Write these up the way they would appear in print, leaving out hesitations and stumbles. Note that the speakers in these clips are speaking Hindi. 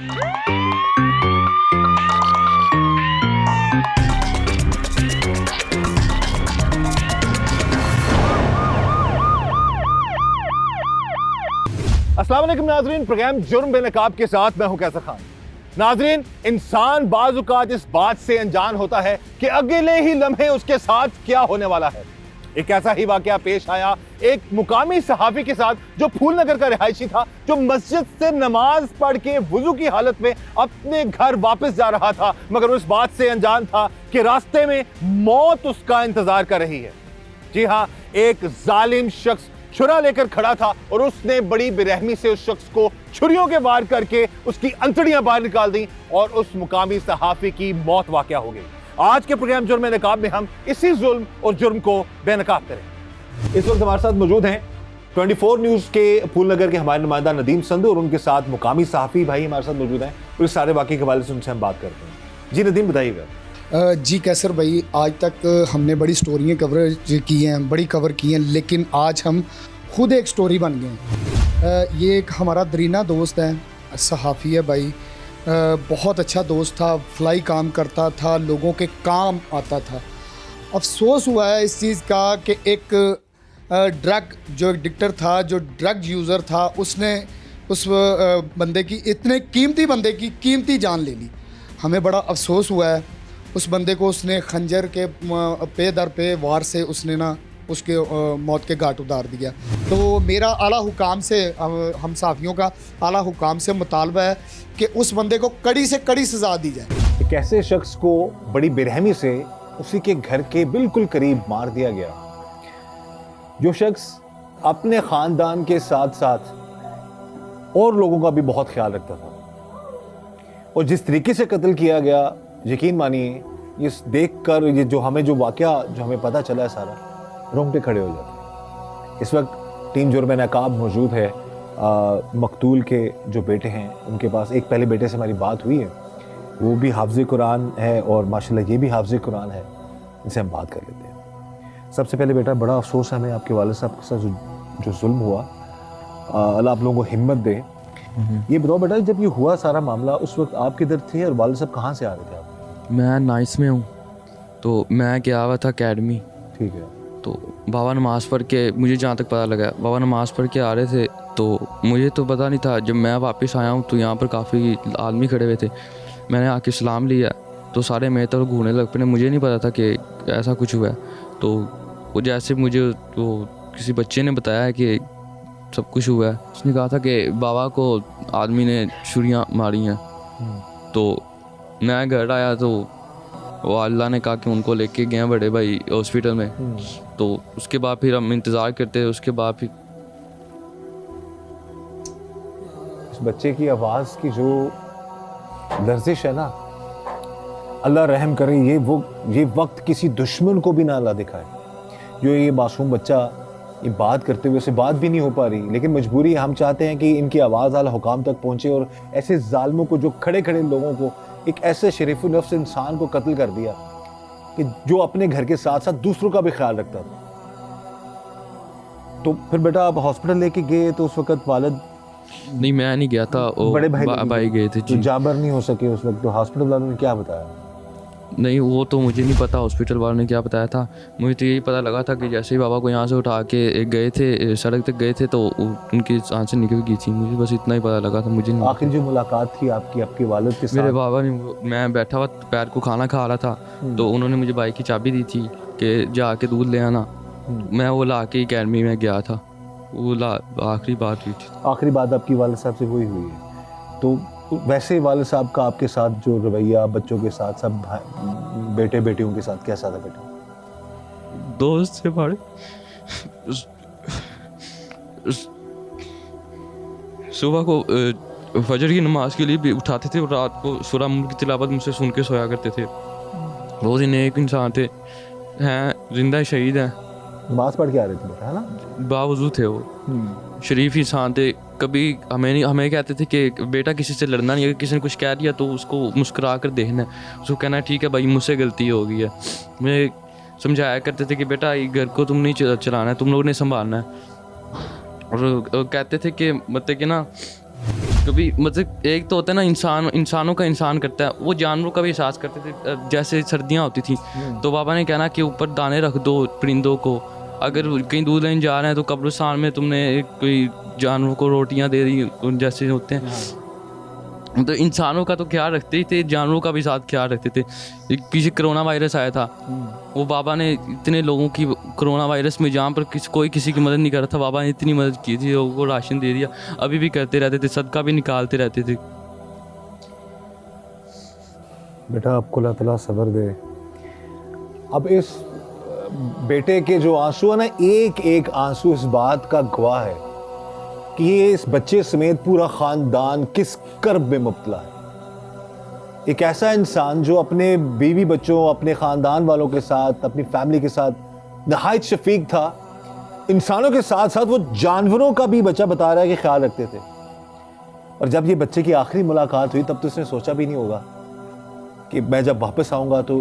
अस्सलाम वालेकुम नाज़रीन, प्रोग्राम जुर्म बेनकाब के साथ मैं हूं कैसर खान। नाज़रीन, इंसान बाज़ औक़ात इस बात से अनजान होता है कि अगले ही लम्हे उसके साथ क्या होने वाला है। एक ऐसा ही वाकया पेश आया एक मुकामी सहाफ़ी के साथ जो फूलनगर का रिहायशी था, जो मस्जिद से नमाज पढ़ के वुज़ू की हालत में अपने घर वापस जा रहा था, मगर उस बात से अनजान था कि रास्ते में मौत उसका इंतजार कर रही है। जी हाँ, एक जालिम शख्स छुरा लेकर खड़ा था और उसने बड़ी बेरहमी से उस शख्स को छुरियों के वार करके उसकी अंतड़ियां बाहर निकाल दी और उस मुकामी सहाफ़ी की मौत वाक़या हो गई। आज के प्रोग्राम जुर्म बेनकाब में हम इसी जुल्म और जुर्म को बेनकाब करें। इस वक्त हमारे साथ मौजूद हैं 24 न्यूज़ के फूलनगर के हमारे नुमाइंदा नदीम संधू और उनके साथ मुकामी सहाफ़ी भाई हमारे साथ मौजूद हैं और इस सारे वाक़े के हवाले से उनसे हम बात करते हैं। जी नदीम, बताइएगा। जी कैसर भाई, आज तक हमने बड़ी स्टोरियाँ कवर की हैं, बड़ी कवर की हैं, लेकिन आज हम खुद एक स्टोरी बन गए हैं। ये एक हमारा दरीना दोस्त है, सहाफ़ी है भाई, बहुत अच्छा दोस्त था, फ्लाई काम करता था, लोगों के काम आता था। अफसोस हुआ है इस चीज़ का कि एक ड्रग जो एडिक्टर था, जो ड्रग यूज़र था, उसने उस बंदे की, इतने कीमती बंदे की कीमती जान ले ली। हमें बड़ा अफसोस हुआ है। उस बंदे को उसने खंजर के पे दर पे वार से उसने ना उसके मौत के घाट उतार दिया। तो मेरा आला हुकाम से, हम साफियों का आला हुकाम से मुतालबा है कि उस बंदे को कड़ी से कड़ी सज़ा दी जाए। एक ऐसे शख्स को बड़ी बेरहमी से उसी के घर के बिल्कुल करीब मार दिया गया, जो शख्स अपने ख़ानदान के साथ साथ और लोगों का भी बहुत ख्याल रखता था। और जिस तरीके से कत्ल किया गया, यकीन मानिए, ये देख कर ये जो हमें पता चला है, सारा रोंगटे खड़े हो जाते हैं। इस वक्त टीम जुर्म बेनकाब मौजूद है। मकतूल के जो बेटे हैं, उनके पास एक पहले बेटे से हमारी बात हुई है, वो भी हाफ़िज़ कुरान है और माशाल्लाह ये भी हाफ़िज़ कुरान है। इनसे हम बात कर लेते हैं। सबसे पहले बेटा, बड़ा अफसोस है हमें आपके वालिद साहब के साथ जो जुल्म हुआ। अल्लाह आप लोगों को हिम्मत दे। ये बताओ बेटा, जब ये हुआ सारा मामला, उस वक्त आप किधर थे और वालिद साहब कहाँ से आ रहे थे आप? मैं नाइस में हूँ, तो मैं गया हुआ था अकेडमी। ठीक है। तो बाबा नमाज़ पढ़ के, मुझे जहाँ तक पता लगा, बाबा नमाज़ पढ़ के आ रहे थे, तो मुझे तो पता नहीं था। जब मैं वापस आया हूँ तो यहाँ पर काफ़ी आदमी खड़े हुए थे। मैंने आके सलाम लिया तो सारे मेरे तरफ घूरने लग पे। मुझे नहीं पता था कि ऐसा कुछ हुआ है। तो वो जैसे मुझे वो किसी बच्चे ने बताया कि सब कुछ हुआ है, उसने कहा था कि बाबा को आदमी ने छुरियाँ मारी हैं। तो मैं घर आया तो वो अल्लाह ने कहा कि उनको लेके गए बड़े भाई हॉस्पिटल में। तो उसके बाद फिर हम इंतज़ार करते हैं। उसके बाद फिर उस बच्चे की आवाज़ की जो लर्जिश है ना, अल्लाह रहम करे, ये वक्त किसी दुश्मन को भी ना अल्लाह दिखाए। जो ये मासूम बच्चा ये बात करते हुए, उसे बात भी नहीं हो पा रही, लेकिन मजबूरी है। हम चाहते हैं कि इनकी आवाज़ आला हुकाम तक पहुँचे और ऐसे जालिमों को, जो खड़े खड़े लोगों को, एक ऐसे शरीफ नफ्स इंसान को कत्ल कर दिया कि जो अपने घर के साथ साथ दूसरों का भी ख्याल रखता था। तो फिर बेटा आप हॉस्पिटल लेके गए तो उस वक्त वालिद? नहीं, मैं नहीं गया था, बड़े भाई गए थे जी। तो जाबर नहीं हो सके उस वक्त, तो हॉस्पिटल वालों ने क्या बताया? नहीं, वो तो मुझे नहीं पता हॉस्पिटल वालों ने क्या बताया था। मुझे तो यही पता लगा था कि जैसे ही बाबा को यहाँ से उठा के गए थे, सड़क तक गए थे, तो उनकी आंखें निकल गई थी। मुझे बस इतना ही पता लगा था। मुझे नहीं। आखिर जो मुलाकात थी आपकी आपके वालिद के साथ? मेरे बाबा ने, मैं बैठा हुआ पैर को खाना खा रहा था, तो उन्होंने मुझे बाइक की चाबी दी थी कि जाके दूध ले आना। मैं वो ला के अकेडमी में गया था। वो आखिरी बात हुई थी। आखिरी बात आपकी वालिद साहब से वही हुई है। तो वैसे वालिद साहब का आपके साथ जो रवैया, बच्चों के साथ, सब बेटे बेटियों के साथ कैसा था बेटा? दोस्त से बड़े सुबह को फजर की नमाज के लिए भी उठाते थे और रात को सूरह मुल्क की तिलावत मुझसे सुन के सोया करते थे। बहुत ही नेक इंसान थे, हैं जिंदा शहीद हैं। नमाज पढ़ के आ रहे थे बेटा, है ना? बावजूद थे वो, शरीफ इंसान थे। कभी हमें कहते थे कि बेटा किसी से लड़ना नहीं है, अगर किसी ने कुछ कह दिया तो उसको मुस्कुरा कर देखना है, उसको कहना है ठीक है भाई मुझसे गलती हो गई है। मैं समझाया करते थे कि बेटा ये घर को तुम नहीं चलाना है, तुम लोगों ने संभालना है। और कहते थे कि मतलब कि ना कभी मतलब एक तो होता है ना इंसानों का इंसान करता है, वो जानवरों का भी एहसास करते थे। जैसे सर्दियाँ होती थी तो पापा ने कहना कि ऊपर दाने रख दो परिंदों को, अगर कहीं दूध लेने जा रहे हैं तो कब्रिस्तान में तुमने कोई जानवरों को रोटियां दे दी जैसे होते हैं। तो इंसानों का तो ख्याल रखते ही थे, जानवरों का भी साथ ख्याल रखते थे। एक पीछे कोरोना वायरस आया था, वो बाबा ने इतने लोगों की कोरोना वायरस में जहाँ पर कोई किसी की मदद नहीं कर रहा था, बाबा ने इतनी मदद की थी, लोगों को राशन दे दिया, अभी भी करते रहते थे, सदका भी निकालते रहते थे। बेटा आपको अल्लाह ताला सब्र दे। अब इस बेटे के जो आंसू है ना, एक एक आंसू इस बात का गवाह है कि ये इस बच्चे समेत पूरा खानदान किस कर्ब में मुब्तला है। एक ऐसा इंसान जो अपने बीवी बच्चों, अपने खानदान वालों के साथ, अपनी फैमिली के साथ नहायत शफीक था, इंसानों के साथ साथ वो जानवरों का भी बच्चा बता रहा है कि ख्याल रखते थे। और जब ये बच्चे की आखिरी मुलाकात हुई तब तो उसने सोचा भी नहीं होगा कि मैं जब वापस आऊंगा तो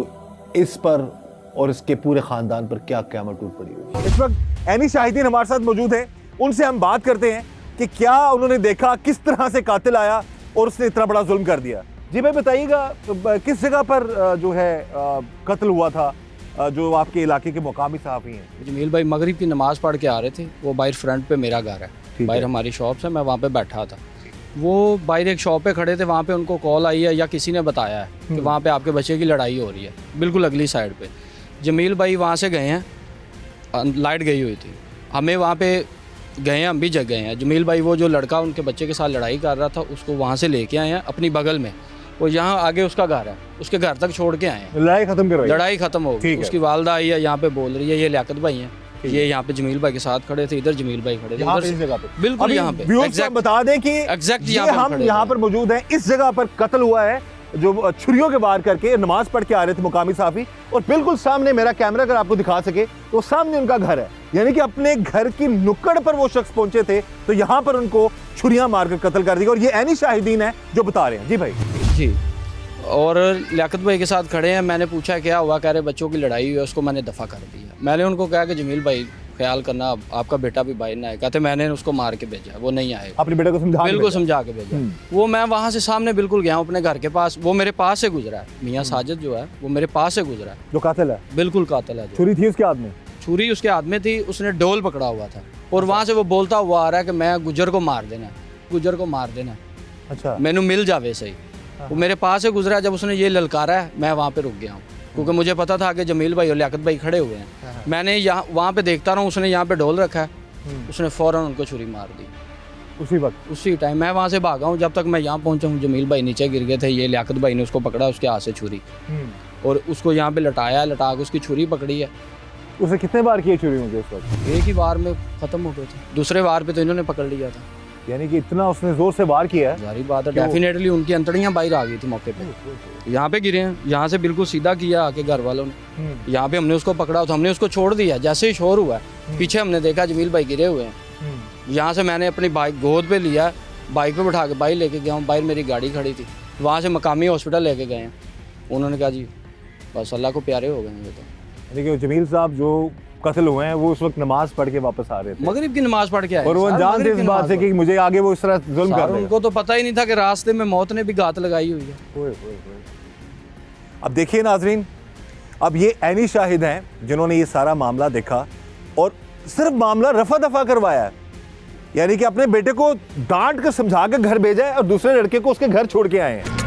इस पर और इसके पूरे खानदान पर क्या क़यामत टूट पड़ी होगी। इस वक्त एनी शाहिदीन हमारे साथ मौजूद है, उनसे हम बात करते हैं कि क्या उन्होंने देखा, किस तरह से कातिल आया और उसने इतना बड़ा जुल्म कर दिया। जी भाई बताइएगा, किस जगह पर जो है कत्ल हुआ था, जो आपके इलाके के मुकामी सहाफ़ी हैं? जमील भाई मगरिब की नमाज़ पढ़ के आ रहे थे, वो बाहर फ्रंट पे मेरा घर है, बाहर हमारी शॉप से, मैं वहाँ पे बैठा था। वो बाहर एक शॉप पे खड़े थे, वहाँ पे उनको कॉल आई है या किसी ने बताया है कि वहाँ पे आपके बच्चे की लड़ाई हो रही है, बिल्कुल अगली साइड पे। जमील भाई वहाँ से गए हैं, लाइट गई हुई थी, हमें वहाँ पे गए हैं, हम भी जग गए हैं। जमील भाई वो जो लड़का उनके बच्चे के साथ लड़ाई कर रहा था उसको वहाँ से लेके आए हैं अपनी बगल में, वो यहाँ आगे उसका घर है, उसके घर तक छोड़ के आए हैं। लड़ाई खत्म कर रही है? लड़ाई खत्म हो गई। उसकी वालदा आई है यहाँ पे, बोल रही है ये लियाकत भाई हैं, ये यहाँ पे जमील भाई के साथ खड़े थे, इधर जमील भाई खड़े थे, यहाँ पे इस जगह पे, बिल्कुल यहाँ पे बता दें कि एग्जैक्ट हम यहाँ पर मौजूद हैं, इस जगह पर कत्ल हुआ है जो छुरियों के वार करके नमाज पढ़ के आ रहे थे मुकामी साफी, और बिल्कुल सामने मेरा कैमरा अगर आपको दिखा सके तो सामने उनका घर है, यानी कि अपने घर की नुक्कड़ पर वो शख्स पहुंचे थे तो यहाँ पर उनको छुरियां मारकर कत्ल कर दिया। और ये एनी शाहिदीन है जो बता रहे हैं। जी भाई जी, और लियाकत भाई के साथ खड़े हैं। मैंने पूछा क्या हुआ, कह रहे बच्चों की लड़ाई हुई है, उसको मैंने दफ़ा कर दिया। मैंने उनको कहा कि जमील भाई ख्याल करना, आपका बेटा भी बाहर ना आए। कहते मैंने उसको मार के भेजा, वो नहीं आएगा। अपने बेटे को समझा, बिल्कुल समझा के भेजा। वो मैं वहाँ से सामने बिल्कुल गया हूँ अपने घर के पास, वो मेरे पास से गुजरा है, मियाँ साजिद जो है वो मेरे पास से गुजरा है। जो कातिल है? बिल्कुल कातिल है। छुरी थी उसके हाथ में? छुरी उसके हाथ में थी, उसने डोल पकड़ा हुआ था और वहाँ से वो बोलता हुआ आ रहा है कि मैं गुजर को मार देना, गुजर को मार देना। अच्छा, मैनू मिल जावे सही। वो मेरे पास से गुजरा, जब उसने ये ललकारा है मैं वहाँ पे रुक गया हूँ, क्योंकि मुझे पता था कि जमील भाई और लियाकत भाई खड़े हुए हैं। मैंने यहाँ वहाँ पे देखता रहा, उसने यहाँ पे ढोल रखा है, उसने फ़ौरन उनको छुरी मार दी उसी वक्त, उसी टाइम। मैं वहाँ से भागा हूँ, जब तक मैं यहाँ पहुँचा हूँ जमील भाई नीचे गिर गए थे। ये लियाकत भाई ने उसको पकड़ा, उसके हाथ से छुरी, और उसको यहाँ पे लटाया, लटा के उसकी छुरी पकड़ी है। उसे कितने बार किए छुरी मुझे उस वक्त? एक ही बार में ख़त्म हो गए थे, दूसरे बार पे तो इन्होंने पकड़ लिया था। यानी कि इतना उसने जोर से वार किया है? जारी बात है, डेफिनेटली उनकी अंतड़ियाँ बाहर आ गई थी मौके पे। यहाँ पे गिरे हैं, यहाँ से बिल्कुल सीधा किया आके घर वालों ने। यहाँ पे हमने उसको पकड़ा तो हमने उसको छोड़ दिया। जैसे ही शोर हुआ पीछे हमने देखा जमील भाई गिरे हुए हैं। यहाँ से मैंने अपनी बाइक गोद पे लिया, बाइक पे बैठा के बाइक लेके गया हूँ। बाहर मेरी गाड़ी खड़ी थी, वहाँ से मकामी हॉस्पिटल लेके गए हैं। उन्होंने कहा जी बस अल्लाह को प्यारे हो गए हैं। ये तो देखिए जमील साहब जो कत्ल हुए हैं वो उस वक्त नमाज पढ़ के वापस आ रहे थे, मगरिब की नमाज पढ़ के आए, और वो जानते इस बात से कि मुझे आगे वो इस तरह जुल्म कर देगा। उनको तो पता ही नहीं था कि रास्ते में मौत ने भी घात लगाई हुई है। अब देखिए नाजरीन, अब ये ऐनी शाहिद हैं जिन्होंने ये सारा मामला देखा और सिर्फ मामला रफा दफा करवाया है, यानी कि अपने बेटे को डांट कर समझा कर घर भेजा है और दूसरे लड़के को उसके घर छोड़ के आए हैं।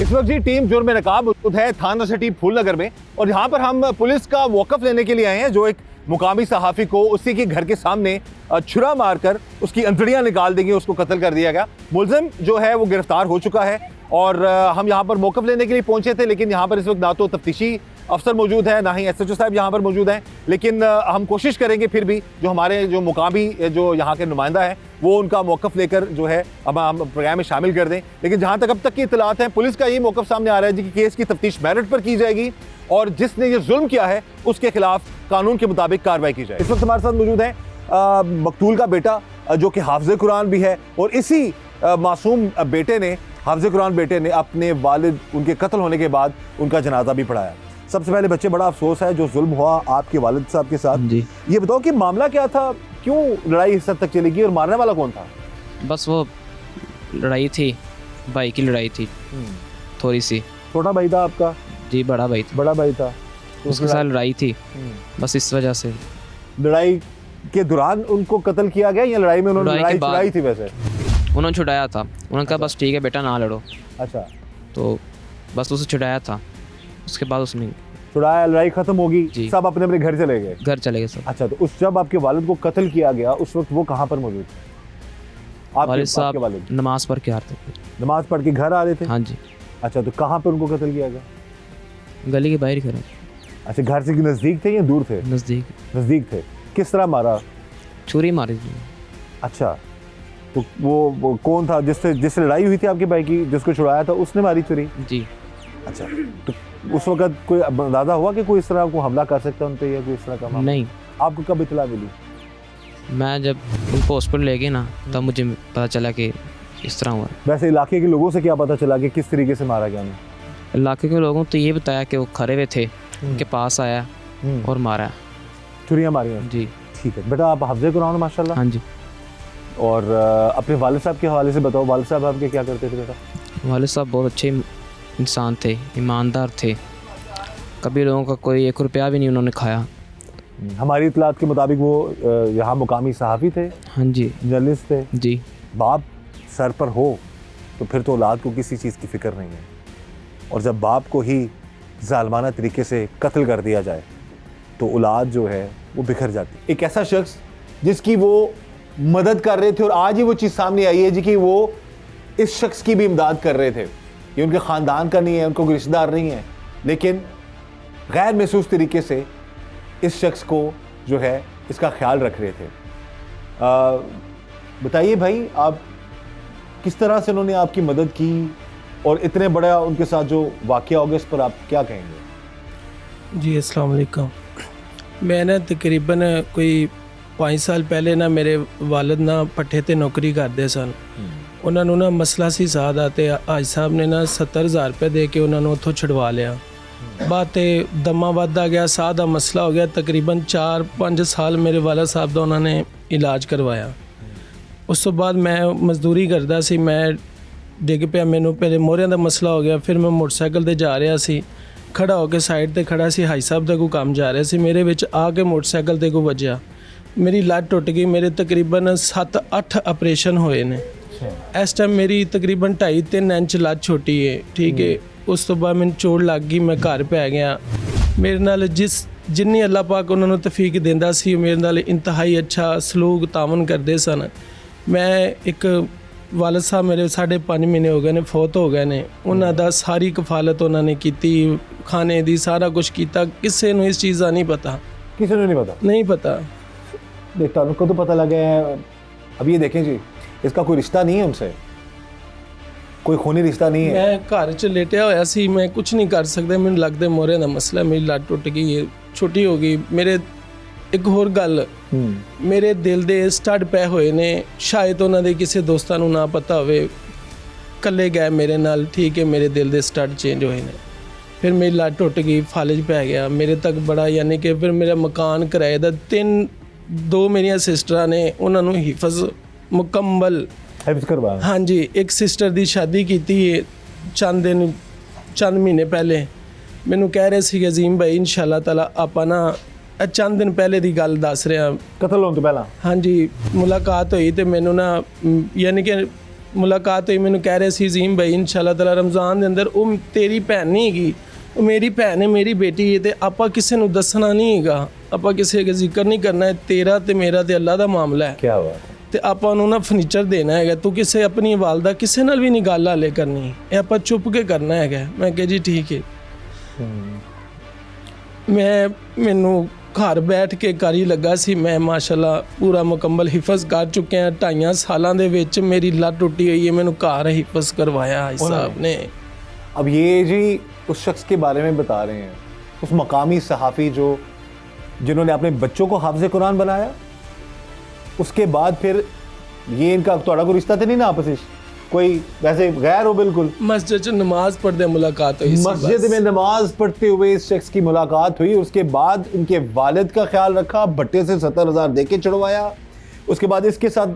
इस वक्त जी टीम जुर्म नकाब मौजूद है थाना सिटी फूलनगर में, और यहाँ पर हम पुलिस का मौक़िफ़ लेने के लिए आए हैं, जो एक मुकामी सहाफ़ी को उसी के घर के सामने छुरा मारकर उसकी अंतड़ियाँ निकाल देंगे, उसको कत्ल कर दिया गया। मुलज़िम जो है वो गिरफ्तार हो चुका है और हम यहाँ पर मौक़िफ़ लेने के लिए पहुँचे थे, लेकिन यहाँ पर इस वक्त ना तो तफ्तीशी अफसर मौजूद है, ना ही SHO साहब यहाँ पर मौजूद हैं, लेकिन हम कोशिश करेंगे फिर भी जो हमारे जो मुकामी जो यहाँ के नुमाइंदा है वो उनका मौक़िफ़ लेकर जो है अब हम प्रोग्राम में शामिल कर दें। लेकिन जहाँ तक अब तक की इत्तलात हैं, पुलिस का ये मौक़िफ़ सामने आ रहा है जी कि केस की तफ्तीश मेरिट पर की जाएगी और जिसने ये जुल्म किया है उसके खिलाफ कानून के मुताबिक कार्रवाई की जाए। इस वक्त हमारे साथ मौजूद है मकतूल का बेटा जो कि हाफ़िज़ कुरान भी है, और इसी मासूम बेटे ने, हाफ़िज़ कुरान बेटे ने अपने वालिद उनके कत्ल होने के बाद उनका जनाजा भी पढ़ाया। सबसे पहले बच्चे बड़ा अफसोस है जो जुल्म हुआ आपके वालिद साहब के साथ। जी। ये बताओ कि मामला क्या था, क्यों लड़ाई इस हद तक चली गई और मारने वाला कौन था? बस वो लड़ाई थी, भाई की लड़ाई थी थोड़ी सी। छोटा भाई था आपका? जी बड़ा भाई था, बड़ा भाई था। उसके साथ लड़ाई थी, बस इस वजह से। लड़ाई के दौरान उनको कत्ल किया गया या लड़ाई में उन्होंने लड़ाई के लड़ाई बाद। छुड़ाई थी? वैसे उन्होंने छुड़ाया था, उन्होंने कहा बस ठीक है बेटा ना लड़ो, अच्छा, तो बस उसे छुड़ाया था। उसके बाद उसने छुड़ाया, लड़ाई खत्म होगी, जी। सब अपने अपने घर चले गए। घर चले गए सब। अच्छा, तो उस जब आपके वालिद को कत्ल किया गया उस वक्त वो कहाँ पर मौजूद थे? वालिद आपके साहब वालिद नमाज पढ़ के आ रहे थे। नमाज पढ़ के घर आ रहे थे? हाँ जी, अच्छा, तो कहाँ पर उनको कत्ल किया गया? गली के बाहर ही खड़े, अच्छा, घर से नज़दीक थे या दूर थे? नज़दीक। नज़दीक थे। किस तरह मारा? छुरी मारी थी। अच्छा, तो वो कौन था जिससे लड़ाई हुई थी आपके भाई की, जिसको छुड़ाया था उसने मारी छुरी? जी। अच्छा, तो उस वक्त कोई अंदाजा हुआ कि कोई इस तरह को हमला कर सकता है उन पे या कोई इस तरह का मामला? नहीं, आपको कब इतला मिली? मैं जब उनको हॉस्पिटल ले गए ना तब मुझे पता चला कि इस तरह हुआ। वैसे इलाके के लोगों से क्या पता चला कि किस तरीके से मारा गया उन्हें? इलाके के लोगों तो ये बताया कि वो खड़े हुए थे, उनके पास आया और मारा। छुरियाँ मारी हैं? जी। ठीक है बेटा, आप हाफ़िज़ कुरान हो माशाल्लाह। हाँ जी। और अपने वालिद साहब के हवाले से बताओ, वालिद साहब आपके क्या करते थे बेटा? वालिद साहब बहुत अच्छे इंसान थे, ईमानदार थे, कभी लोगों का कोई 1 रुपया भी नहीं उन्होंने खाया। हमारी इतलात के मुताबिक वो यहाँ मुकामी सहाफ़ी थे, हाँ जी। जर्नलिस्ट थे। जी। बाप सर पर हो तो फिर तो औलाद को किसी चीज़ की फ़िक्र नहीं है, और जब बाप को ही ज़ालमाना तरीके से कत्ल कर दिया जाए तो औलाद जो है वो बिखर जाती है। एक ऐसा शख्स जिसकी वो मदद कर रहे थे और आज ही वो चीज़ सामने आई है जी कि वो इस शख्स की भी इमदाद कर रहे थे। ये उनके ख़ानदान का नहीं है, उनको कोई रिश्तेदार नहीं है, लेकिन गैर महसूस तरीके से इस शख्स को जो है इसका ख्याल रख रहे थे। बताइए भाई, आप किस तरह से उन्होंने आपकी मदद की और इतने बड़ा उनके साथ जो वाक़या हो गया इस पर आप क्या कहेंगे? जी अस्सलाम वालेकुम। मैं ना तकरीबन कोई 5 साल पहले ना ਮੇਰੇ ਵਾਲਿਦ ਨਾ ਪੱਠੇ ਤੇ ਨੌਕਰੀ ਕਰਦੇ ਸਨ। ਉਹਨਾਂ ਨੂੰ ਨਾ ਮਸਲਾ ਸੀ ਸਾਹ ਦਾ ਤੇ ਹਾਜ ਸਾਹਿਬ ਨੇ ਨਾ 70000 ਰੁਪਏ ਦੇ ਕੇ ਉਹਨਾਂ ਨੂੰ ਉੱਥੋਂ ਛੁਡਵਾ ਲਿਆ। ਬਾਅਦ ਤੇ ਦਮਾ ਵੱਧਦਾ ਗਿਆ, ਸਾਹ ਦਾ ਮਸਲਾ ਹੋ ਗਿਆ। ਤਕਰੀਬਨ 4-5 ਸਾਲ ਮੇਰੇ ਵਾਲਿਦ ਸਾਹਿਬ ਦਾ ਉਹਨਾਂ ਨੇ ਇਲਾਜ ਕਰਵਾਇਆ। ਉਸ ਤੋਂ ਬਾਅਦ ਮੈਂ ਮਜ਼ਦੂਰੀ ਕਰਦਾ ਸੀ, ਮੈਂ ਡਿੱਗ ਪਿਆ, ਮੈਨੂੰ ਪਹਿਲੇ ਮੋਹਰਿਆਂ ਦਾ ਮਸਲਾ ਹੋ ਗਿਆ। ਫਿਰ ਮੈਂ ਮੋਟਰਸਾਈਕਲ ਤੇ ਜਾ ਰਿਹਾ ਸੀ, ਖੜਾ ਹੋ ਕੇ ਸਾਈਡ ਤੇ ਖੜਾ ਸੀ, ਹਾਈ ਸਾਹਿਬ ਦਾ ਕੋਈ ਕੰਮ ਜਾ ਰਿਹਾ ਸੀ, ਮੇਰੇ ਵਿੱਚ ਆ ਕੇ ਮੋਟਰਸਾਈਕਲ ਤੇ ਕੋਈ ਵੱਜਿਆ, ਮੇਰੀ ਲੱਤ ਟੁੱਟ ਗਈ। ਮੇਰੇ ਤਕਰੀਬਨ 7-8 ਆਪਰੇਸ਼ਨ ਹੋਏ ਨੇ। ਇਸ ਟਾਈਮ ਮੇਰੀ ਤਕਰੀਬਨ 2.5-3 ਇੰਚ ਲੱਤ ਛੋਟੀ ਹੈ, ਠੀਕ ਹੈ। ਉਸ ਤੋਂ ਬਾਅਦ ਮੈਨੂੰ ਚੋਟ ਲੱਗ ਗਈ, ਮੈਂ ਘਰ ਪੈ ਗਿਆ। ਮੇਰੇ ਨਾਲ ਜਿੰਨੀ ਅੱਲਾਹ ਪਾਕ ਉਹਨਾਂ ਨੂੰ ਤੌਫੀਕ ਦਿੰਦਾ ਸੀ, ਮੇਰੇ ਨਾਲ ਇੰਤਹਾਈ ਅੱਛਾ ਸਲੂਕ ਤਾਵਨ ਕਰਦੇ ਸਨ। ਮੈਂ ਇੱਕ ਵਾਲਿਦ ਸਾਹਿਬ ਮੇਰੇ 5.5 ਮਹੀਨੇ ਹੋ ਗਏ ਨੇ, ਫੌਤ ਹੋ ਗਏ ਨੇ। ਉਹਨਾਂ ਦਾ ਸਾਰੀ ਕਫਾਲਤ ਉਹਨਾਂ ਨੇ ਕੀਤੀ, ਖਾਣੇ ਦੀ ਸਾਰਾ ਕੁਝ ਕੀਤਾ। ਕਿਸੇ ਨੂੰ ਇਸ ਚੀਜ਼ ਦਾ ਨਹੀਂ ਪਤਾ, किसी ने नहीं पता? नहीं पता। देखता उनको तो पता लगे है। अब ये देखें जी, इसका कोई रिश्ता नहीं है उनसे, कोई खूनी रिश्ता नहीं है। मैं घर च लेटिया होया सी, मैं कुछ नहीं कर सकदा। ਮੈਨੂੰ ਲੱਗਦਾ ਮੋਰੇ ਦਾ ਮਸਲਾ, ਮੇਰੀ ਲੱਤ ਟੁੱਟ ਗਈ ਹੈ, ਛੋਟੀ ਹੋ ਗਈ। ਮੇਰੇ ਇੱਕ ਹੋਰ ਗੱਲ, ਮੇਰੇ ਦਿਲ ਦੇ ਸਟੱਡ ਪਏ ਹੋਏ ਨੇ, ਸ਼ਾਇਦ ਉਹਨਾਂ ਦੇ ਕਿਸੇ ਦੋਸਤਾਂ ਨੂੰ ਨਾ ਪਤਾ ਹੋਵੇ। ਇਕੱਲੇ ਗਏ ਮੇਰੇ ਨਾਲ, ਠੀਕ ਹੈ, ਮੇਰੇ ਦਿਲ ਦੇ ਸਟੱਡ ਚੇਂਜ ਹੋਏ ਨੇ। ਫਿਰ ਮੇਰੀ ਲੱਤ ਟੁੱਟ ਗਈ, ਫਾਲਜ ਪੈ ਗਿਆ ਮੇਰੇ ਤੱਕ ਬੜਾ, ਯਾਨੀ ਕਿ ਫਿਰ ਮੇਰਾ ਮਕਾਨ ਕਿਰਾਏ ਦਾ 2 ਮੇਰੀਆਂ ਸਿਸਟਰਾਂ ਨੇ, ਉਹਨਾਂ ਨੂੰ ਹਿਫਜ਼ ਮੁਕੰਮਲ हिफ्ज़ करवाया? ਹਾਂਜੀ। ਇੱਕ ਸਿਸਟਰ ਦੀ ਸ਼ਾਦੀ ਕੀਤੀ ਹੈ ਚੰਦ ਮਹੀਨੇ ਪਹਿਲੇ। ਮੈਨੂੰ ਕਹਿ ਰਹੇ ਸੀ ਅਜ਼ੀਮ ਭਾਈ ਇਨਸ਼ਾਅੱਲਾ ਤਾਲਾ ਆਪਾਂ ਨਾ ਚੰਦ ਦਿਨ ਪਹਿਲੇ ਦੀ ਗੱਲ ਦੱਸ ਰਿਹਾ। कत्ल होने तो पहला? ਹਾਂਜੀ, ਮੁਲਾਕਾਤ ਹੋਈ ਤੇ ਮੈਨੂੰ ਨਾ ਯਾਨੀ ਕਿ ਮੁਲਾਕਾਤ ਹੋਈ, ਮੈਨੂੰ ਕਹਿ ਰਹੇ ਸੀ ਅਜ਼ੀਮ ਭਾਈ ਇਨਸ਼ਾਅੱਲਾ ਤਾਲਾ ਰਮਜ਼ਾਨ ਦੇ ਅੰਦਰ ਉਹ ਤੇਰੀ ਭੈਣ ਨਹੀਂ ਹੈਗੀ, ਉਹ ਮੇਰੀ ਭੈਣ ਹੈ, ਮੇਰੀ ਬੇਟੀ ਹੈ, ਤੇ ਆਪਾਂ ਕਿਸੇ ਨੂੰ ਦੱਸਣਾ ਨਹੀਂ ਹੈਗਾ, ਆਪਾਂ ਕਿਸੇ ਦਾ ਜ਼ਿਕਰ ਨਹੀਂ ਕਰਨਾ ਹੈ, ਤੇਰਾ ਤੇ ਮੇਰਾ ਤੇ ਅੱਲਾ ਦਾ ਮਾਮਲਾ ਹੈ। क्या हुआ? ਤੇ ਆਪਾਂ ਨੂੰ ਨਾ ਫਰਨੀਚਰ ਦੇਣਾ ਹੈਗਾ, ਤੂੰ ਕਿਸੇ ਆਪਣੀ ਵਾਲਦਾ ਕਿਸੇ ਨਾਲ ਵੀ ਨਹੀਂ ਗੱਲ ਹਾਲੇ ਕਰਨੀ, ਇਹ ਆਪਾਂ ਚੁੱਪ ਕੇ ਕਰਨਾ ਹੈਗਾ। ਮੈਂ ਕਿਹਾ ਜੀ ਠੀਕ ਹੈ। ਮੈਨੂੰ ਘਰ ਬੈਠ ਕੇ ਕਰ ਹੀ ਲੱਗਾ ਸੀ। ਮੈਂ ਮਾਸ਼ਾਅੱਲਾ ਪੂਰਾ ਮੁਕੰਮਲ ਹਿਫਜ਼ ਕਰ ਚੁੱਕਿਆ। 2.5 ਸਾਲਾਂ ਦੇ ਵਿੱਚ ਮੇਰੀ ਲੱਤ ਟੁੱਟੀ ਹੋਈ ਹੈ, ਮੈਨੂੰ ਘਰ ਹਿਫਜ਼ ਕਰਵਾਇਆ ਹਾਈ ਸਾਹਿਬ ਨੇ। अब ये जी उस शख्स के बारे में बता रहे हैं, उस मकामी सहाफ़ी जिन्होंने अपने बच्चों को हाफ़िज़ कुरान बनाया। उसके बाद फिर ये इनका थोड़ा कोई रिश्ता तो नहीं ना आपस में, कोई वैसे गैर हो बिल्कुल? मस्जिद च नमाज पढ़ते मुलाकात हुई, मस्जिद में नमाज पढ़ते हुए इस शख्स की मुलाकात हुई। उसके बाद इनके वालिद का ख्याल रखा, भट्टे से 70,000 दे के चढ़वाया, उसके बाद इसके साथ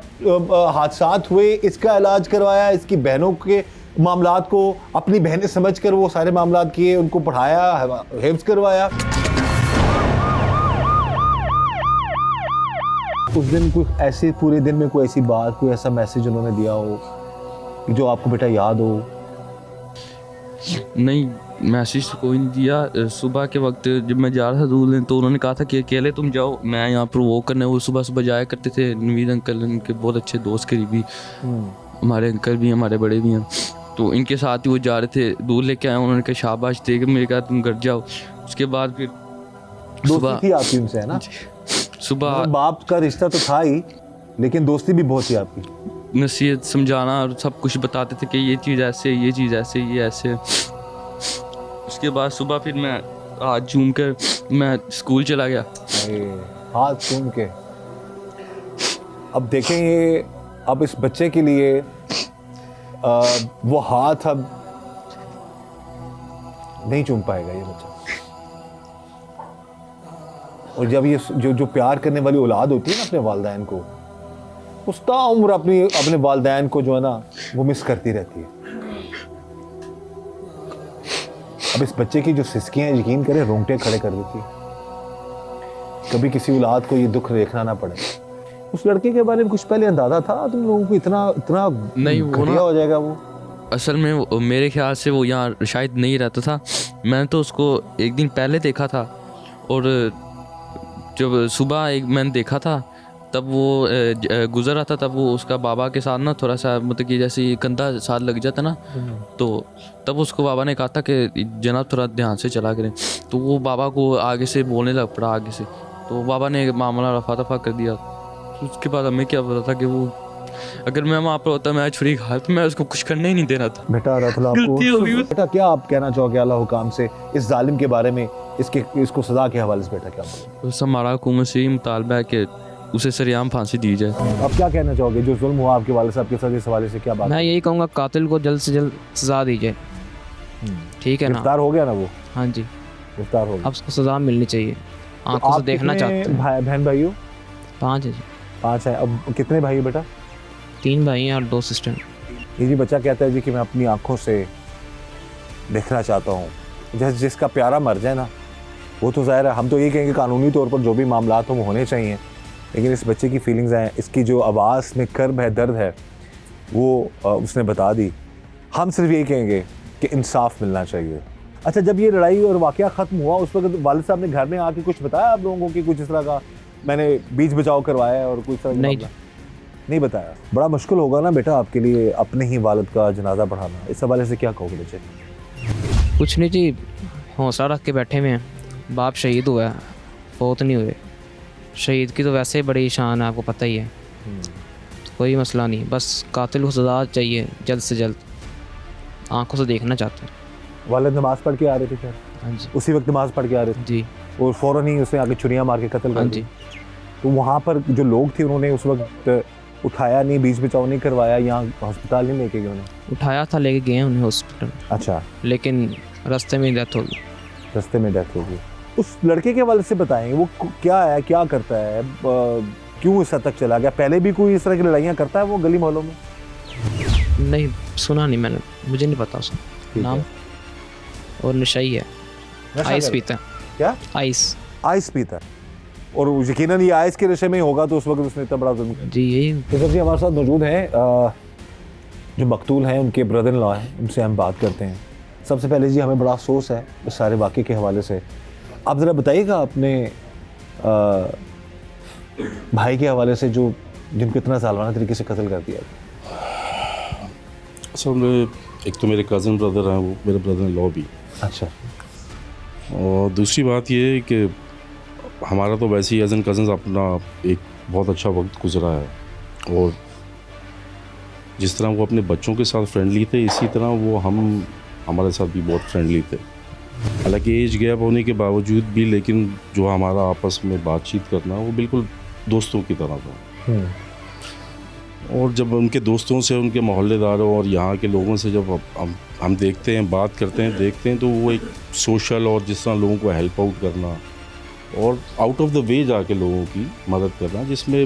हादसात हुए, इसका इलाज करवाया, इसकी बहनों के मामलात को अपनी बहनें समझकर वो सारे मामलात किए, उनको पढ़ाया, हिफ्ज़ करवाया। उस दिन कोई ऐसे पूरे दिन में कोई ऐसी बात, कोई ऐसा मैसेज उन्होंने दिया हो कि जो आपको बेटा याद हो? नहीं, मैसेज तो कोई नहीं दिया। सुबह के वक्त जब मैं जा रहा था दूध लेने तो उन्होंने कहा था कि अकेले तुम जाओ, मैं यहाँ पर वो करने। वो सुबह सुबह जाया करते थे, नवीद अंकल उनके बहुत अच्छे दोस्त करीबी, हमारे अंकल भी हैं, हमारे बड़े भी हैं, तो इनके साथ ही वो जा रहे थे, दूध लेके आए। उन्होंने कहा शाबाश दे के मेरे कहा तुम घर जाओ। उसके बाद फिर दोस्ती थी आपकी उनसे, है ना? सुबह बाप का रिश्ता तो था ही, लेकिन दोस्ती भी बहुत थी आपकी। नसीहत समझाना और सब कुछ बताते थे कि ये चीज़ ऐसे, ये चीज़ ऐसे, ये ऐसे। उसके बाद सुबह फिर मैं हाथ झूम कर मैं स्कूल चला गया। हाथ चूम के। अब देखें ये, अब इस बच्चे के लिए वो हाथ अब नहीं चूम पाएगा ये बच्चा। और जब ये जो प्यार करने वाली औलाद होती है ना अपने वालिदैन को, उस ताउम्र अपने वालिदैन को जो है ना वो मिस करती रहती है। अब इस बच्चे की जो सिसकियां, यकीन करें, रोंगटे खड़े कर देती है। कभी किसी औलाद को ये दुख देखना ना पड़े। उस लड़के के बारे में कुछ पहले अंदाजा था तुम लोगों को? इतना नहीं, वो घटिया हो जाएगा वो? असल में मेरे ख्याल से वो यहाँ शायद नहीं रहता था। मैंने तो उसको एक दिन पहले देखा था, और जब सुबह मैंने देखा था तब वो गुजर रहा था, तब वो उसका बाबा के साथ ना थोड़ा सा मतलब कि जैसे कंधा साथ लग जाता ना, तो तब उसको बाबा ने कहा था कि जनाब थोड़ा ध्यान से चला करें। तो वो बाबा को आगे से बोलने लग पड़ा आगे से, तो बाबा ने मामला रफा दफा कर दिया। उसके बाद हमें क्या पता था कि वो, अगर मैं वहाँ पर होता, मैं छुरी खा तो मैं उसको कुछ करने ही नहीं देना था। बेटा गलती हो गई। बेटा क्या आप कहना चाहोगे अल्लाह हुकाम से इस जालिम के बारे में, इसको सजा के हवाले से बेटा क्या बोलोगे? बस हमारा हुकूमत से ही मुतालबा है कि उसे सरेआम फांसी दी जाए। आप क्या कहना चाहोगे जो जुल्म हुआ आपके वालिद साहब के साथ, इस हवाले से क्या बात? मैं यही कहूँगा कातिल को जल्द से जल्द सज़ा दी जाए, ठीक है ना? गिरफ्तार हो गया ना वो? हाँ जी, गिरफ्तार हो गया। अब उसको सज़ा मिलनी चाहिए। आंखों से देखना चाहते हैं। बहन भाइयों? 5 है जी। 5 है। अब कितने भाई बेटा? 3 भाई हैं और 2 सिस्टर। ये जी बच्चा कहता है जी कि मैं अपनी आंखों से देखना चाहता हूँ। जैसे जिसका प्यारा मर जाए ना, वो तो ज़ाहिर है, हम तो ये कहेंगे कानूनी तौर पर जो भी मामलात हो वो होने चाहिए, लेकिन इस बच्चे की फीलिंग्स हैं, इसकी जो आवाज़ में कर्ब है, दर्द है, वो उसने बता दी। हम सिर्फ यही कहेंगे कि इंसाफ मिलना चाहिए। अच्छा, जब ये लड़ाई और वाक़या ख़त्म हुआ उस वक्त वालिद साहब ने घर में आके कुछ बताया आप लोगों को कि कुछ इस तरह का मैंने बीच बचाव करवाया है और कुछ तरह नहीं बताया? बड़ा मुश्किल होगा ना बेटा आपके लिए अपने ही वालिद का जनाजा पढ़ाना। इस हवाले से क्या कहोगे बच्चे? कुछ नहीं जी, हौसला रख के बैठे हुए हैं। बाप शहीद हुआ है, फौत नहीं हुए। शहीद की तो वैसे ही बड़ी शान है, आपको पता ही है। तो कोई मसला नहीं, बस कातिल को सज़ा चाहिए जल्द से जल्द। आंखों से देखना चाहते हैं। वालिद नमाज पढ़ के आ रहे थे क्या? हाँ जी, उसी वक्त नमाज पढ़ के आ रहे थे जी। और फ़ौरन ही उसने आके छुरियाँ मार के कत्ल कर हाँ दिया। जी। तो वहाँ पर जो लोग थे उन्होंने उस वक्त उठाया नहीं, बीच बचाव नहीं करवाया, यहाँ अस्पताल नहीं लेके गए उन्हें? उठाया था, लेके गए उन्हें हॉस्पिटल, अच्छा, लेकिन रास्ते में डेथ हो गई। रास्ते में डेथ हो गई। उस लड़के के हवाले से बताएंगे, वो क्या है, क्या करता है, क्यों इस हद तक चला गया? पहले भी कोई इस तरह की लड़ाइयाँ करता है वो गली मोहल्लों में? नहीं सुना नहीं मैंने, मुझे नहीं पता उसका नाम। और नशाई है, आइस पीता है। क्या? आइस पीता है। और यकीनन ये आइस के नशे में ही होगा, तो उस वक्त उसने इतना बड़ा जुल्म किया। जी यही। तो सर जी हमारे साथ मौजूद हैं जो मकतूल हैं, उनके ब्रदर इन लॉ हैं, उनसे हम बात करते हैं। सबसे पहले जी हमें बड़ा अफसोस है इस सारे वाक़े के हवाले से। आप ज़रा बताइएगा अपने भाई के हवाले से जो जिनको इतना जालिमाना तरीके से कत्ल कर दिया। असल में एक तो मेरे कज़न ब्रदर हैं, वो मेरे ब्रदर इन लॉ भी। अच्छा। और दूसरी बात ये है कि हमारा तो वैसे ही एज एन कज़न्स अपना एक बहुत अच्छा वक्त गुजरा है, और जिस तरह वो अपने बच्चों के साथ फ्रेंडली थे, इसी तरह वो हमारे साथ भी बहुत फ्रेंडली थे। हालांकि एज गैप होने के बावजूद भी, लेकिन जो हमारा आपस में बातचीत करना वो बिल्कुल दोस्तों की तरह था। और जब उनके दोस्तों से, उनके मोहल्लेदारों और यहाँ के लोगों से जब हम देखते हैं, बात करते हैं, देखते हैं, तो वो एक सोशल और जिस तरह लोगों को हेल्प आउट करना और आउट ऑफ द वे जाके लोगों की मदद करना, जिसमें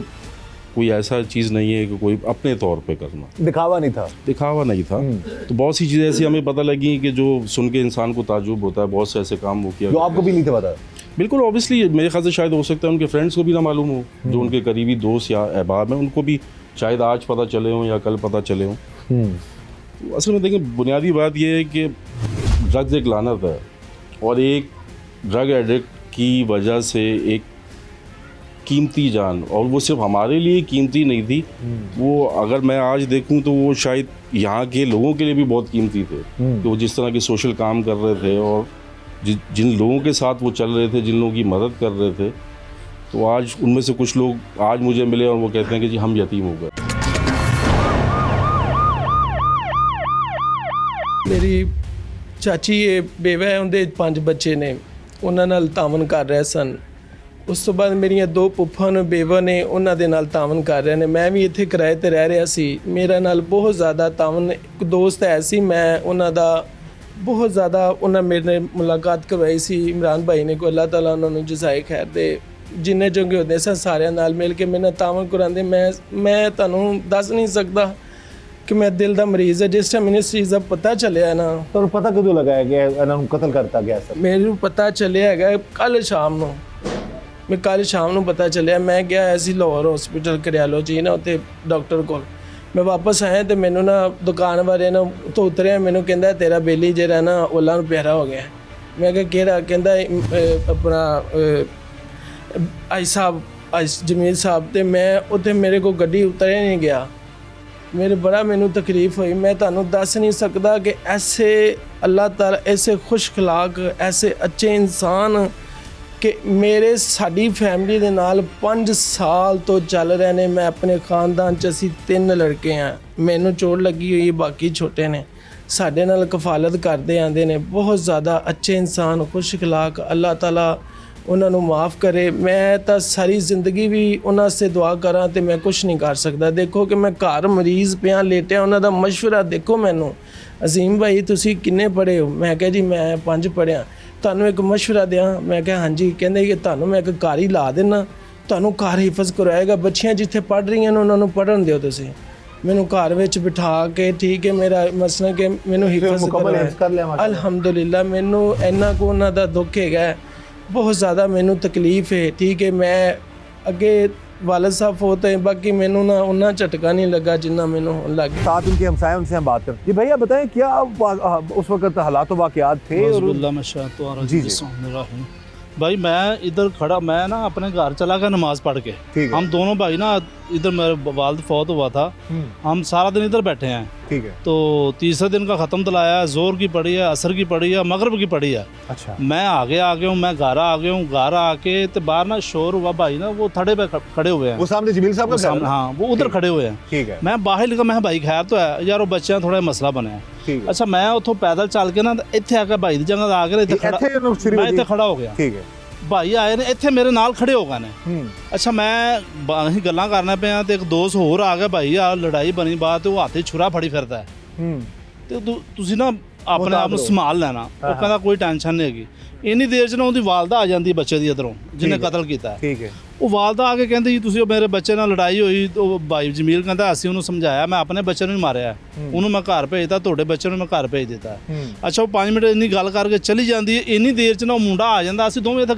कोई ऐसा चीज़ नहीं है कि कोई अपने तौर पे करना, दिखावा नहीं था। दिखावा नहीं था। तो बहुत सी चीज़ें ऐसी हमें पता लगी कि जो सुन के इंसान को ताज्जुब होता है, बहुत से ऐसे काम वो किया जो आपको भी नहीं था पता। बिल्कुल ऑब्वियसली मेरे ख्याल से शायद हो सकता है उनके फ्रेंड्स को भी ना मालूम हो, जो उनके करीबी दोस्त या अहबाब हैं उनको भी शायद आज पता चले हों या कल पता चले हों। तो असल में देखिए बुनियादी बात यह है कि ड्रग्स एक लानत है, और एक ड्रग एडिक्ट की वजह से एक कीमती जान, और वो सिर्फ हमारे लिए कीमती नहीं थी, वो अगर मैं आज देखूं तो वो शायद यहाँ के लोगों के लिए भी बहुत कीमती थे, कि वो जिस तरह के सोशल काम कर रहे थे और जिन लोगों के साथ वो चल रहे थे, जिन लोगों की मदद कर रहे थे, तो आज उनमें से कुछ लोग आज मुझे मिले और वो कहते हैं कि जी हम यतीम हो गए। ਮੇਰੀ ਚਾਚੀ ਇਹ ਬੇਵਾ ਹੈ, ਉਹਦੇ 5 ਬੱਚੇ ਨੇ, ਉਹਨਾਂ ਨਾਲ ਤਾਮਨ ਕਰ ਰਹੇ ਸਨ। ਉਸ ਤੋਂ ਬਾਅਦ ਮੇਰੀਆਂ 2 ਫੁੱਫਾਂ ਨੇ ਬੇਵਾ ਨੇ, ਉਹਨਾਂ ਦੇ ਨਾਲ ਤਾਮਨ ਕਰ ਰਹੇ ਨੇ। ਮੈਂ ਵੀ ਇੱਥੇ ਕਿਰਾਏ ਤੇ ਰਹਿ ਰਿਹਾ ਸੀ, ਮੇਰਾ ਨਾਲ ਬਹੁਤ ਜ਼ਿਆਦਾ ਤਾਮਨ। ਇੱਕ ਦੋਸਤ ਹੈ ਸੀ, ਮੈਂ ਉਹਨਾਂ ਦਾ ਬਹੁਤ ਜ਼ਿਆਦਾ, ਉਹਨਾਂ ਮੇਰੇ ਨਾਲ ਮੁਲਾਕਾਤ ਕਰਵਾਈ ਸੀ ਇਮਰਾਨ ਭਾਈ ਨੇ, ਕੋਈ ਅੱਲਾਹ ਤਾਲਾ ਉਹਨਾਂ ਨੂੰ ਜਜ਼ਾਏ ਖੈਰ ਦੇ। ਜਿੰਨੇ ਚੰਗੇ ਹੁੰਦੇ ਸਨ ਸਾਰਿਆਂ ਨਾਲ ਮਿਲ ਕੇ ਮੇਰੇ ਨਾਲ ਤਾਮਨ ਕਰਾਉਂਦੇ। ਮੈਂ ਤੁਹਾਨੂੰ ਦੱਸ ਨਹੀਂ ਸਕਦਾ ਕਿ ਮੈਂ ਦਿਲ ਦਾ ਮਰੀਜ਼ ਹੈ। ਜਿਸ ਟਾਈਮ ਮੈਨੂੰ ਇਸ ਚੀਜ਼ ਦਾ ਪਤਾ ਚੱਲਿਆ ਨਾ, ਤੁਹਾਨੂੰ ਪਤਾ ਕਦੋਂ ਲੱਗਾ ਹੈ ਕਿ ਇਹਨਾਂ ਨੂੰ ਕਤਲ ਕਰਤਾ ਗਿਆ ਸਰ? ਮੈਨੂੰ ਪਤਾ ਚੱਲਿਆ ਹੈਗਾ ਕੱਲ੍ਹ ਸ਼ਾਮ ਨੂੰ। ਮੈਂ ਕੱਲ੍ਹ ਸ਼ਾਮ ਨੂੰ ਪਤਾ ਚੱਲਿਆ। ਮੈਂ ਗਿਆ ਹੋਇਆ ਸੀ ਲਾਹੌਰ ਹਸਪੀਟਲ ਕਰਿਆਲੋਜੀ ਨਾ, ਉੱਥੇ ਡਾਕਟਰ ਕੋਲ। ਮੈਂ ਵਾਪਸ ਆਇਆ ਤੇ ਮੈਨੂੰ ਨਾ ਦੁਕਾਨ ਵਾਲੇ ਨਾ ਉੱਤੋਂ ਉਤਰਿਆ, ਮੈਨੂੰ ਕਹਿੰਦਾ ਤੇਰਾ ਬੇਲੀ ਜਿਹੜਾ ਨਾ ਉਹਨਾਂ ਨੂੰ ਪਿਆਰਾ ਹੋ ਗਿਆ। ਮੈਂ ਕਿਹਾ ਕਿਹੜਾ? ਕਹਿੰਦਾ ਆਪਣਾ ਆਈ ਸਾਹਿਬ, ਜਮੀਲ ਸਾਹਿਬ। ਤੇ ਮੈਂ ਉੱਥੇ ਮੇਰੇ ਕੋਲ ਗੱਡੀ ਉਤਰਿਆ ਨਹੀਂ ਗਿਆ। ਮੇਰੇ ਬੜਾ ਮੈਨੂੰ ਤਕਲੀਫ ਹੋਈ। ਮੈਂ ਤੁਹਾਨੂੰ ਦੱਸ ਨਹੀਂ ਸਕਦਾ ਕਿ ਐਸੇ ਅੱਲਾਹ ਤਾਲਾ, ਐਸੇ ਖੁਸ਼ਖਲਾਕ, ਐਸੇ ਅੱਛੇ ਇਨਸਾਨ ਕਿ ਮੇਰੇ ਸਾਡੀ ਫੈਮਿਲੀ ਦੇ ਨਾਲ 5 ਸਾਲ ਤੋਂ ਚੱਲ ਰਹੇ ਨੇ। ਮੈਂ ਆਪਣੇ ਖਾਨਦਾਨ 'ਚ ਅਸੀਂ 3 ਲੜਕੇ ਹਾਂ, ਮੈਨੂੰ ਚੋਟ ਲੱਗੀ ਹੋਈ, ਬਾਕੀ ਛੋਟੇ ਨੇ। ਸਾਡੇ ਨਾਲ ਕਫਾਲਤ ਕਰਦੇ ਆਂਦੇ ਨੇ। ਬਹੁਤ ਜ਼ਿਆਦਾ ਅੱਛੇ ਇਨਸਾਨ, ਖੁਸ਼ਖਲਾਕ। ਅੱਲਾਹ ਤਾਲਾ ਉਹਨਾਂ ਨੂੰ ਮਾफ़ ਕਰੇ। ਮੈਂ ਤਾਂ ਸਾਰੀ ਜ਼ਿੰਦਗੀ ਵੀ ਉਹਨਾਂ ਵਾਸਤੇ ਦੁਆ ਕਰਾਂ ਤੇ ਮੈਂ ਕੁਛ ਨਹੀਂ ਕਰ ਸਕਦਾ। ਦੇਖੋ ਕਿ ਮੈਂ ਘਰ ਮਰੀਜ਼ ਪਿਆ ਲੇਟਿਆ, ਉਹਨਾਂ ਦਾ ਮਸ਼ਵਰਾ ਦੇਖੋ ਮੈਨੂੰ। ਅਜ਼ੀਮ ਭਾਈ ਤੁਸੀਂ ਕਿੰਨੇ ਪੜ੍ਹੇ ਹੋ? ਮੈਂ ਕਿਹਾ ਜੀ ਮੈਂ 5 ਪੜ੍ਹਿਆ। ਤੁਹਾਨੂੰ ਇੱਕ ਮਸ਼ਵਰਾ ਦਿਆਂ? ਮੈਂ ਕਿਹਾ ਹਾਂਜੀ। ਕਹਿੰਦੇ ਕਿ ਤੁਹਾਨੂੰ ਮੈਂ ਇੱਕ ਘਰ ਹੀ ਲਾ ਦੇਣਾ, ਤੁਹਾਨੂੰ ਘਰ ਹਿਫਜ਼ ਕਰਵਾਏਗਾ। ਬੱਚੀਆਂ ਜਿੱਥੇ ਪੜ੍ਹ ਰਹੀਆਂ ਨੇ ਉਹਨਾਂ ਨੂੰ ਪੜ੍ਹਨ ਦਿਓ ਤੁਸੀਂ। ਮੈਨੂੰ ਘਰ ਵਿੱਚ ਬਿਠਾ ਕੇ, ਠੀਕ ਹੈ, ਮੇਰਾ ਮਸਲਾ ਕਿ ਮੈਨੂੰ ਹਿਫਜ਼ ਕਰਵਾਇਆ। ਅਲਹਮਦੁਲਿਲਾ ਮੈਨੂੰ ਇੰਨਾ ਕੁ ਉਹਨਾਂ ਦਾ ਦੁੱਖ ਹੈਗਾ, बहुत ज़्यादा मैनू तकलीफ़ है। ठीक है, मैं अगे वालिद साहब फोत है, बाकी मैनू ना उन्ना झटका नहीं लगा जिन्ना मैनू लग गया। साथ उनके हमसाए, उनसे हम बात करें। जी भैया बताएं क्या उस वक्त हालात वाक़यात थे? जी भाई मैं इधर खड़ा, मैं ना अपने घर चला गया नमाज़ पढ़ के। हम दोनों भाई ना इधर, मेरे वालिद फौत हुआ था, हम सारा दिन इधर बैठे हैं। ठीक है। तो तीसरे दिन का ख़त्म तलाया, ज़ोर की पड़ी है, असर की पड़ी है, मगरब की पड़ी है। अच्छा। मैं आगे आ गया हूँ, मैं घर आ गया हूँ। घर आके तो बाहर ना शोर हुआ, भाई ना वो थड़े पे खड़े हुए हैं, वो सामने जमील साहब का घर है? हाँ, वो उधर खड़े हुए हैं। ठीक है। मैं बाहर लगा, मैं भाई खैर तो है यार, वो बच्चे थोड़ा मसला बनया। अच्छा, मैं उतों पैदल चल के ना इत्थे आके भाई की जगह आके मैं इत्थे खड़ा हो गया। ठीक है। भाई आए ने इत्थे मेरे नाल खड़े हो गए ने। अच्छा, मैं ਅਸੀਂ ਗੱਲਾਂ ਕਰਨਾ ਪਿਆ ਤੇ ਇੱਕ ਦੋਸਤ ਹੋਰ ਆ ਗਿਆ। ਭਾਈ ਆ ਲੜਾਈ ਬਣੀ ਬਾਤ, ਤੇ ਉਹ ਹੱਥੇ ਛੁਰਾ ਫੜੀ ਫਿਰਦਾ ਹੈ। ਤੇ ਤੁਸੀਂ ਨਾ ਆਪਣੇ ਆਪ ਨੂੰ ਸੰਭਾਲ ਲੈਣਾ। ਉਹ ਕਹਿੰਦਾ ਕੋਈ ਟੈਨਸ਼ਨ ਨਹੀਂ ਹੈਗੀ। ਇੰਨੀ ਦੇਰ 'ਚ ਨਾ ਉਹਦੀ ਵਾਲਦਾ ਆ ਜਾਂਦੀ ਬੱਚੇ ਦੀ ਇੱਧਰੋਂ, ਜਿਹਨੇ ਕਤਲ ਕੀਤਾ ਹੈ। ਠੀਕ ਹੈ। ਉਹ ਵਾਲਦਾ ਆ ਕੇ ਕਹਿੰਦੀ ਜੀ ਤੁਸੀਂ ਮੇਰੇ ਬੱਚੇ ਨਾਲ ਲੜਾਈ ਹੋਈ। ਉਹ ਭਾਈ ਜਮੀਲ ਕਹਿੰਦਾ ਅਸੀਂ ਉਹਨੂੰ ਸਮਝਾਇਆ, ਮੈਂ ਆਪਣੇ ਬੱਚੇ ਨੂੰ ਹੀ ਮਾਰਿਆ, ਉਹਨੂੰ ਮੈਂ ਘਰ ਭੇਜਤਾ, ਤੁਹਾਡੇ ਬੱਚੇ ਨੂੰ ਮੈਂ ਘਰ ਭੇਜ ਦਿੱਤਾ। ਅੱਛਾ, ਉਹ 5 ਮਿੰਟ ਇੰਨੀ ਗੱਲ ਕਰਕੇ ਚਲੀ ਜਾਂਦੀ ਹੈ। ਇੰਨੀ ਦੇਰ 'ਚ ਨਾ ਉਹ ਮੁੰਡਾ ਆ ਜਾਂਦਾ। ਅਸੀਂ ਦੋਵੇਂ ਇੱਥੇ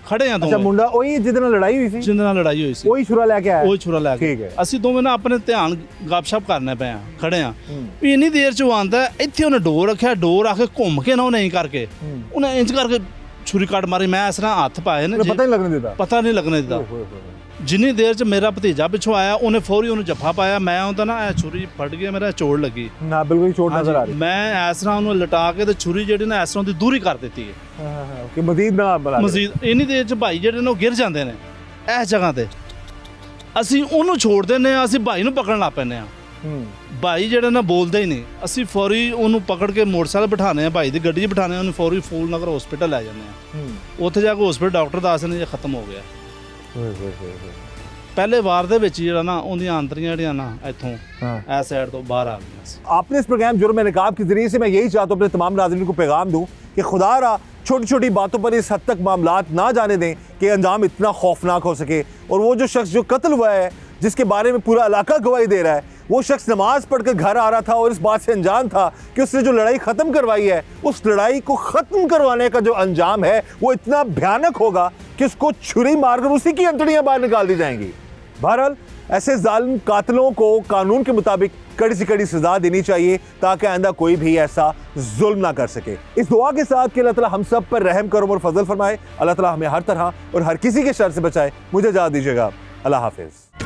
ਖੜੇ ਹਾਂ। ਅੱਛਾ, ਮੁੰਡਾ ਉਹੀ ਜਿਹਦੇ ਨਾਲ ਲੜਾਈ ਹੋਈ ਸੀ? ਜਿਹਦੇ ਨਾਲ ਲੜਾਈ ਹੋਈ ਸੀ ਉਹੀ ਛੁਰਾ ਲੈ ਕੇ ਆਇਆ? ਉਹੀ ਛੁਰਾ ਲੈ ਕੇ। ਠੀਕ ਹੈ। ਅਸੀਂ ਦੋਵੇਂ ਨਾ ਆਪਣੇ ਧਿਆਨ ਗੱਪਸ਼ਪ ਕਰਨੇ ਪਏ ਹਾਂ, ਖੜੇ ਹਾਂ। ਵੀ ਇੰਨੀ ਦੇਰ 'ਚ ਉਹ ਆਉਂਦਾ, ਇੱਥੇ ਉਹਨੇ ਡੋਰ ਰੱਖਿਆ, ਡੋਰ ਆ ਕੇ ਘੁੰਮ ਕੇ ਨਾ ਉਹਨੇ ਇੰਜ ਕਰਕੇ, ਉਹਨੇ ਇੰਜ ਕਰਕੇ ਛੁਰੀ ਕੱਟ ਮਾਰੀ। ਮੈਂ ਇਸ ਤਰ੍ਹਾਂ ਹੱਥ ਪਾਏ ਨੇ, ਪਤਾ ਨਹੀਂ ਲੱਗਣ ਦਿੱਤਾ? ਪਤਾ ਨਹੀਂ ਲੱਗਣ ਦਿੱਤਾ। ਜਿੰਨੀ ਦੇਰ 'ਚ ਮੇਰਾ ਭਤੀਜਾ ਪਿੱਛੋਂ ਆਇਆ, ਉਹਨੇ ਫੌਰੀ ਉਹਨੂੰ ਜੱਫਾ ਪਾਇਆ। ਮੈਂ ਉਹਦਾ ਨਾ ਇਹ ਛੁਰੀ ਫਟ ਗਿਆ, ਮੇਰਾ ਚੋਟ ਲੱਗੀ ਨਾ, ਬਿਲਕੁਲ ਚੋਟ ਨਜ਼ਰ ਆ ਰਹੀ। ਮੈਂ ਇਸ ਤਰ੍ਹਾਂ ਉਹਨੂੰ ਲਟਾ ਕੇ ਤੇ ਛੁਰੀ ਜਿਹੜੀ ਨਾ ਇਸ ਤਰ੍ਹਾਂ ਦੀ ਦੂਰੀ ਕਰ ਦਿੱਤੀ ਹੈ। ਹਾਂ, ਕਿ ਮਜ਼ੀਦ ਨਾ ਬਲਾ ਮਜ਼ੀਦ। ਇੰਨੀ ਦੇਰ 'ਚ ਭਾਈ ਜਿਹੜੇ ਨੇ ਉਹ ਗਿਰ ਜਾਂਦੇ ਨੇ ਇਸ ਜਗ੍ਹਾ ਤੇ। ਅਸੀਂ ਉਹਨੂੰ ਛੋੜ ਦਿੰਦੇ ਹਾਂ, ਅਸੀਂ ਭਾਈ ਨੂੰ ਪਕੜਨ ਲੱਗ ਪੈਂਦੇ ਹਾਂ। ਭਾਈ ਜਿਹੜੇ ਨਾ ਬੋਲਦੇ ਹੀ ਨਹੀਂ। ਅਸੀਂ ਫੌਰੀ ਉਹਨੂੰ ਪਕੜ ਕੇ ਮੋਟਰਸਾਈਕਲ ਬਿਠਾਉਂਦੇ ਹਾਂ, ਭਾਈ ਦੀ ਗੱਡੀ 'ਚ ਬਿਠਾਉਂਦੇ ਹਾਂ, ਉਹਨੂੰ ਫੌਰੀ ਫੂਲ ਨਗਰ ਹਸਪੀਟਲ ਲੈ ਜਾਂਦੇ ਹਾਂ। ਉੱਥੇ ਜਾ ਕੇ ਹਸਪੀਟਲ ਡਾਕਟਰ ਦੱਸਦੇ ਨੇ ਇਹ ਖਤਮ ਹੋ ਗਿਆ। पहले वार दे विच जिहड़ा ना उहदियां आंतरियां जिहड़ियां ना इत्थों इस साइड तो बाहर आ गईयां सी। आपने इस प्रोग्राम जुर्म नकाब के जरिए से मैं यही चाहता हूँ अपने तमाम नाज़रीन को पैगाम दूँ कि खुदा रहा छोटी छोटी बातों पर इस हद तक मामलात ना जाने दें कि अंजाम इतना खौफनाक हो सके। और वो जो शख्स जो कत्ल हुआ है, जिसके बारे में पूरा इलाका गवाही दे रहा है, वो शख्स नमाज पढ़कर घर आ रहा था और इस बात से अनजान था कि उसने जो लड़ाई खत्म करवाई है, उस लड़ाई को खत्म करवाने का जो अंजाम है वो इतना भयानक होगा कि उसको छुरी मारकर उसी की अंतड़ियां बाहर निकाल दी जाएंगी। बहरहाल ऐसे जालिम कातिलों को कानून के मुताबिक कड़ी से कड़ी सजा देनी चाहिए ताकि आइंदा कोई भी ऐसा जुल्म ना कर सके। इस दुआ के साथ कि अल्लाह ताला हम सब पर रहम करम और फजल फरमाए, अल्लाह ताला हमें हर तरह और हर किसी के शर से बचाए। मुझे इजाज़त दीजिएगा। अल्लाह हाफिज।